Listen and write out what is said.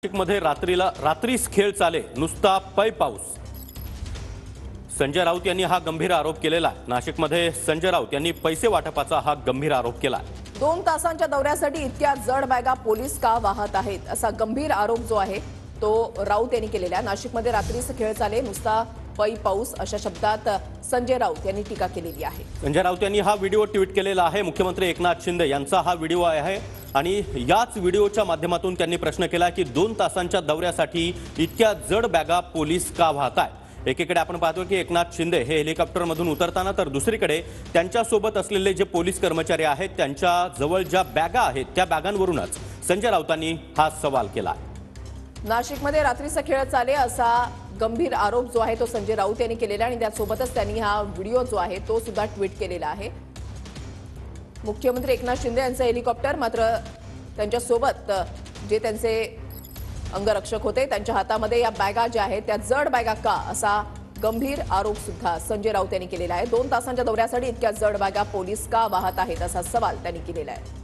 नाशिकमध्ये रात्रीच खेळ चाले, नुसता पै पाऊस। संजय राऊत यांनी हा गंभीर आरोप केलेला। नाशिकमध्ये संजय राऊत यांनी पैसे वाटपाचा हा गंभीर आरोप केला। 2 तासांच्या दौऱ्यासाठी इतक्या जड बॅगा पोलीस का वाहत आहेत असा गंभीर आरोप जो आहे तो राऊत यांनी केलेला। नाशिकमध्ये रात्रीच खेळ चाले, नुसता पै पाऊस अशा शब्दात संजय राऊत यांनी टीका केलेली आहे। संजय राऊत यांनी हा व्हिडिओ ट्विट केलेला आहे। मुख्यमंत्री एकनाथ शिंदे यांचा हा व्हिडिओ आहे आणि याच व्हिडिओच्या माध्यमातून त्यांनी प्रश्न केला की 2 तासांच्या दौऱ्यासाठी इतक्या जड बॅगा पोलीस का वाहतायत। एकीकडे आपण पाहतो की एकनाथ शिंदे हे हेलिकॉप्टरमधून उतरताना, तर दुसरीकडे त्यांच्यासोबत असलेले जे पोलीस कर्मचारी आहेत त्यांच्या जवळ ज्या बॅगा आहेत त्या बॅगांवरूनच संजय राऊतांनी हा सवाल केला। नाशिकमध्ये रात्रीचा खेळ चाले असा गंभीर आरोप जो आहे तो संजय राऊत यांनी केलेला आणि त्यासोबतच त्यांनी हा व्हिडिओ जो आहे तो सुद्धा ट्विट केलेला आहे। मुख्यमंत्री एकनाथ शिंदे यांचे हेलिकॉप्टर, मात्र त्यांच्यासोबत जे त्यांचे अंगरक्षक होते त्यांच्या हातामध्ये या बॅगा ज्या आहेत त्या जड बॅगा का असा गंभीर आरोप सुद्धा संजय राऊत यांनी केलेला आहे। 2 तासांच्या दौऱ्यासाठी इतक्या जड बॅगा पोलीस का वाहत आहेत असा सवाल त्यांनी केलेला आहे।